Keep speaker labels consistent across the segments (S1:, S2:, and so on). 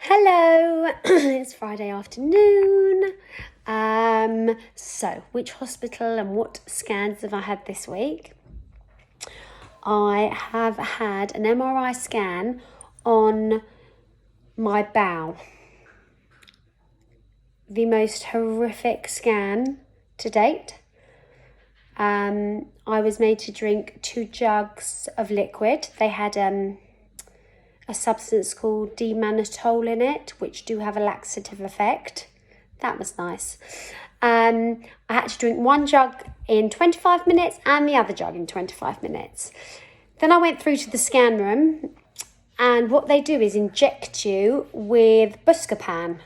S1: Hello, it's Friday afternoon. So which hospital and what scans have I had this week? I have had an MRI scan on my bowel. The most horrific scan to date. I was made to drink 2 jugs of liquid. They had a substance called D-mannitol in it, which do have a laxative effect. That was nice. I had to drink 1 jug in 25 minutes and the other jug in 25 minutes. Then I went through to the scan room, and what they do is inject you with Buscopan.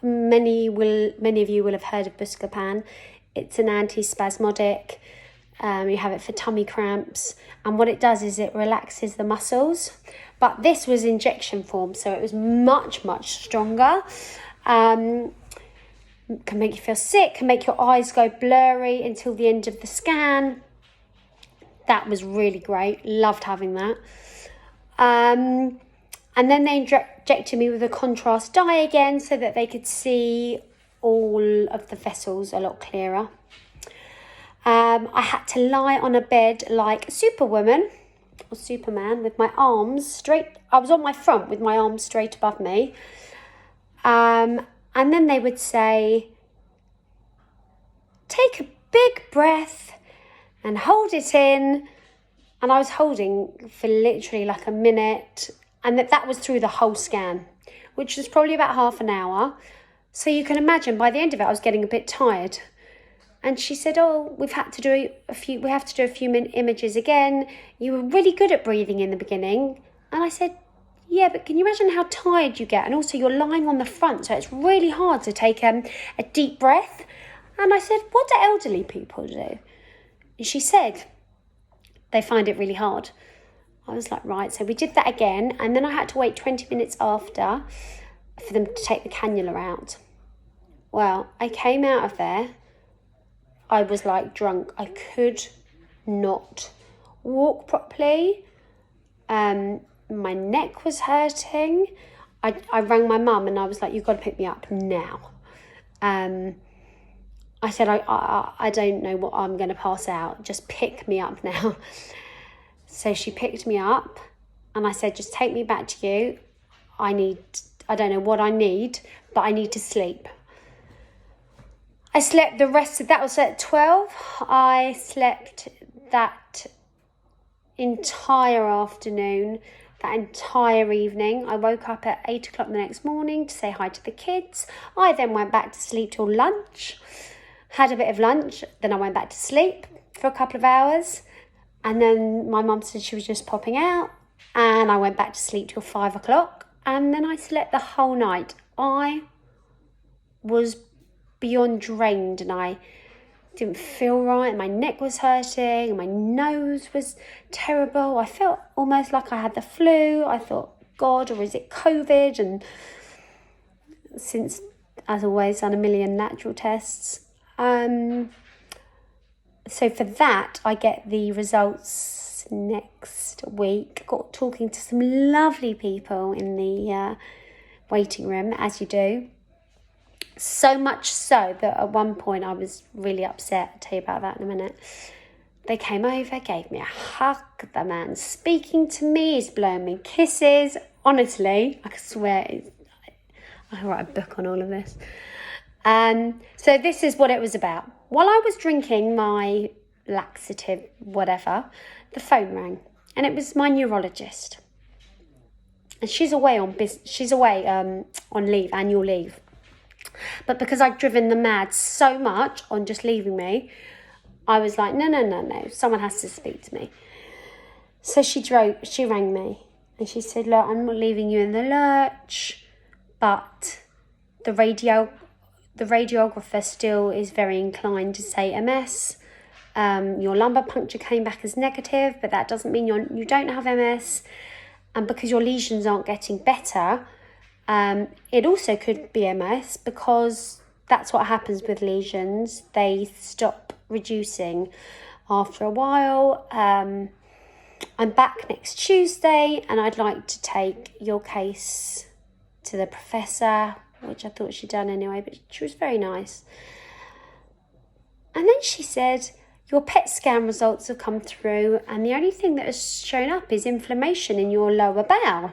S1: Many of you will have heard of Buscopan. It's an antispasmodic. You have it for tummy cramps, and what it does is it relaxes the muscles. But this was injection form, so it was much stronger. Can make you feel sick, can make your eyes go blurry until the end of the scan. That was really great. Loved having that. And then they injected me with a contrast dye again so that they could see all of the vessels a lot clearer. I had to lie on a bed like Superwoman or Superman with my arms straight. I was on my front with my arms straight above me. And then they would say, take a big breath and hold it in. And I was holding for literally like a minute. And that was through the whole scan, which was probably about half an hour. So you can imagine by the end of it, I was getting a bit tired. And she said, we have to do a few images again. You were really good at breathing in the beginning. And I said, yeah, but can you imagine how tired you get? And also you're lying on the front, so it's really hard to take a deep breath. And I said, what do elderly people do? And she said, they find it really hard. I was like, right. So we did that again. And then I had to wait 20 minutes after for them to take the cannula out. Well, I came out of there. I was like drunk. I could not walk properly. My neck was hurting. I rang my mum and I was like, you've got to pick me up now. I said, I don't know what I'm going to pass out. Just pick me up now. So she picked me up and I said, just take me back to you. I don't know what I need, but I need to sleep. I slept the rest of that was at 12. I slept that entire afternoon, that entire evening. I woke up at 8 o'clock the next morning to say hi to the kids. I then went back to sleep till lunch, had a bit of lunch. Then I went back to sleep for a couple of hours. And then my mum said she was just popping out. And I went back to sleep till 5 o'clock. And then I slept the whole night. I was beyond drained and I didn't feel right. My neck was hurting and my nose was terrible. I felt almost like I had the flu. I thought, God, or is it COVID? And since, as always, done a million natural tests. So for that, I get the results next week. Got talking to some lovely people in the waiting room, as you do. So much so that at one point I was really upset. I'll tell you about that in a minute. They came over, gave me a hug. The man's speaking to me. He's blowing me kisses. Honestly, I swear, I write a book on all of this. So this is what it was about. While I was drinking my laxative, whatever, the phone rang. And it was my neurologist. And she's away on leave, annual leave. But because I'd driven them mad so much on just leaving me, I was like, no, someone has to speak to me. So she rang me and she said, look, I'm not leaving you in the lurch, but the radiographer still is very inclined to say MS. Your lumbar puncture came back as negative, but that doesn't mean you don't have MS. And because your lesions aren't getting better, it also could be MS, because that's what happens with lesions. They stop reducing after a while. I'm back next Tuesday and I'd like to take your case to the professor, which I thought she'd done anyway, but she was very nice. And then she said, your PET scan results have come through and the only thing that has shown up is inflammation in your lower bowel.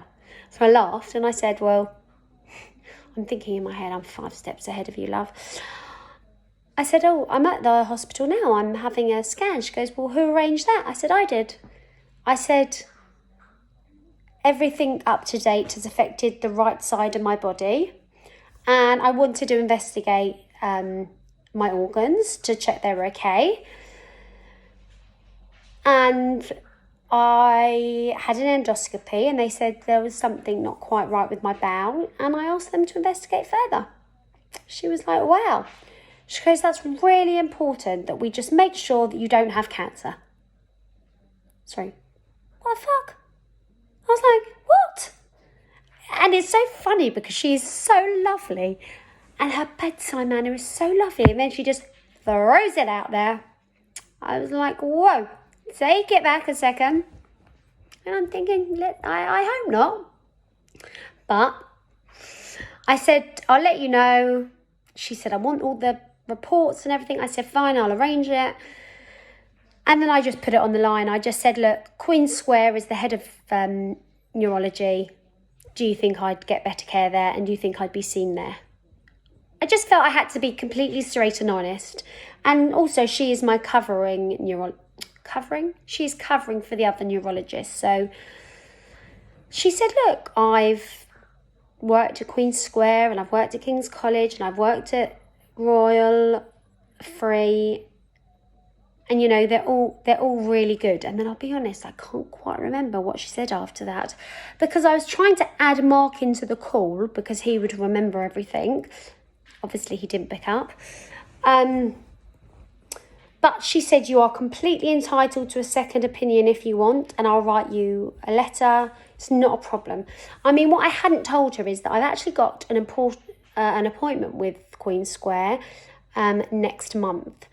S1: So I laughed and I said, well, I'm thinking in my head, I'm 5 steps ahead of you, love. I said, oh, I'm at the hospital now. I'm having a scan. She goes, well, who arranged that? I said, I did. I said, everything up to date has affected the right side of my body. And I wanted to investigate my organs to check they were okay. And I had an endoscopy and they said there was something not quite right with my bowel. And I asked them to investigate further. She was like, wow. She goes, that's really important that we just make sure that you don't have cancer. Sorry, what the fuck? I was like, what? And it's so funny because she's so lovely and her bedside manner is so lovely. And then she just throws it out there. I was like, whoa, take it back a second. And I'm thinking, I hope not. But I said, I'll let you know. She said, I want all the reports and everything. I said, fine, I'll arrange it. And then I just put it on the line. I just said, look, Queen Square is the head of neurology. Do you think I'd get better care there? And do you think I'd be seen there? I just felt I had to be completely straight and honest. And also she is my she's covering for the other neurologist. So she said, look, I've worked at Queen Square and I've worked at King's College and I've worked at Royal Free, and they're all really good. And then I'll be honest, I can't quite remember what she said after that because I was trying to add Mark into the call because he would remember everything. Obviously he didn't pick up. But she said, you are completely entitled to a second opinion if you want, and I'll write you a letter. It's not a problem. I mean, what I hadn't told her is that I've actually got an appointment with Queen Square next month.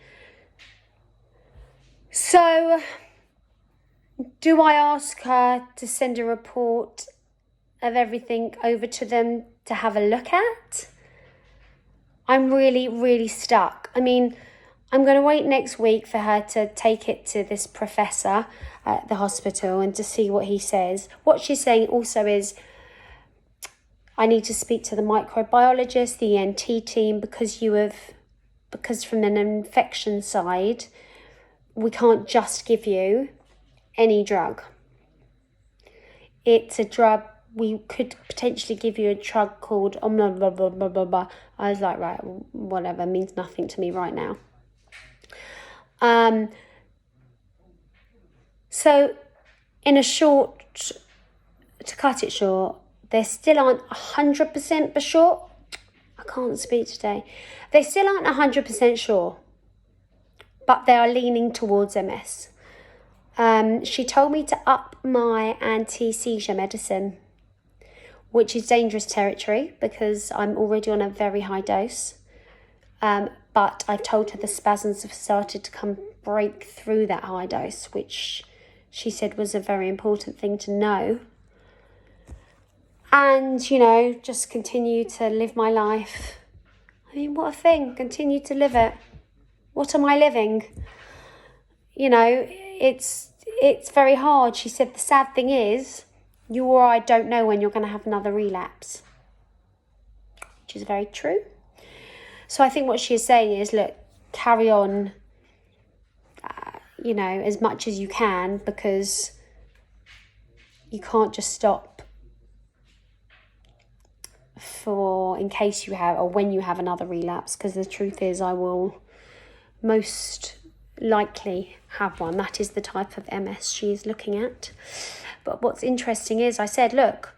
S1: So do I ask her to send a report of everything over to them to have a look at? I'm really, really stuck. I mean, I'm going to wait next week for her to take it to this professor at the hospital and to see what he says. What she's saying also is I need to speak to the microbiologist, the ENT team, because from an infection side, we can't just give you any drug. It's a drug, we could potentially give you a drug called blah, blah, blah, blah, blah, blah. I was like, right, whatever, means nothing to me right now. So to cut it short, they still aren't 100% sure. I can't speak today. They still aren't 100% sure, but they are leaning towards MS. She told me to up my anti-seizure medicine, which is dangerous territory because I'm already on a very high dose. But I've told her the spasms have started to break through that high dose, which she said was a very important thing to know. And, just continue to live my life. I mean, what a thing, continue to live it. What am I living? It's very hard. She said the sad thing is, you or I don't know when you're going to have another relapse, which is very true. So I think what she is saying is, look, carry on, as much as you can, because you can't just stop in case you have, or when you have another relapse, because the truth is I will most likely have one. That is the type of MS she is looking at. But what's interesting is I said, look,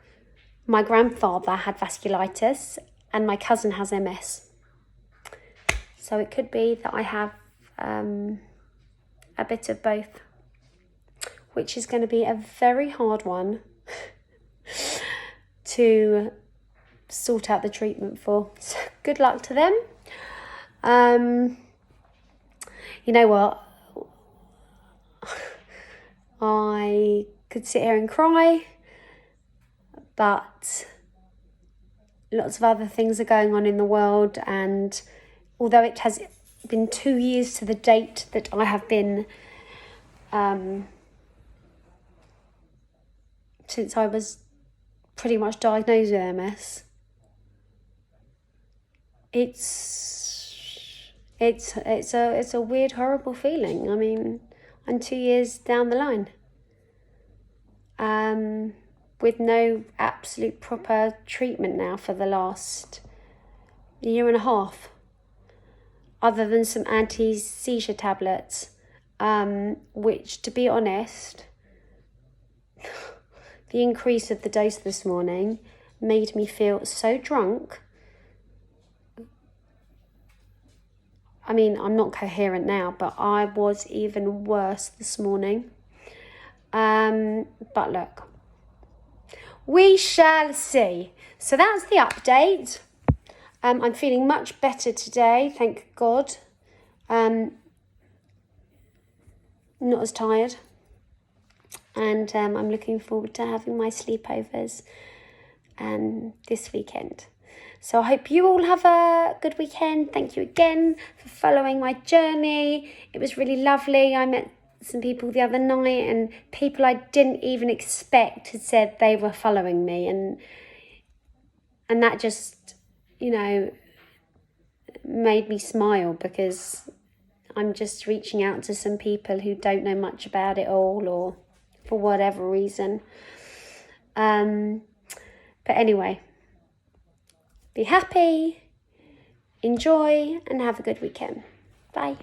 S1: my grandfather had vasculitis and my cousin has MS. So it could be that I have a bit of both, which is going to be a very hard one to sort out the treatment for. So good luck to them. You know what? I could sit here and cry, but lots of other things are going on in the world, and although it has been 2 years to the date that I have been since I was pretty much diagnosed with MS, it's a weird, horrible feeling. I mean, I'm 2 years down the line, with no absolute proper treatment now for the last year and a half, other than some anti-seizure tablets, which, to be honest, the increase of the dose this morning made me feel so drunk. I mean, I'm not coherent now, but I was even worse this morning. But look, we shall see. So that's the update. I'm feeling much better today, thank God. Not as tired. And I'm looking forward to having my sleepovers this weekend. So I hope you all have a good weekend. Thank you again for following my journey. It was really lovely. I met some people the other night, and people I didn't even expect had said they were following me, and that just, made me smile, because I'm just reaching out to some people who don't know much about it all, or for whatever reason. But anyway, be happy, enjoy, and have a good weekend. Bye.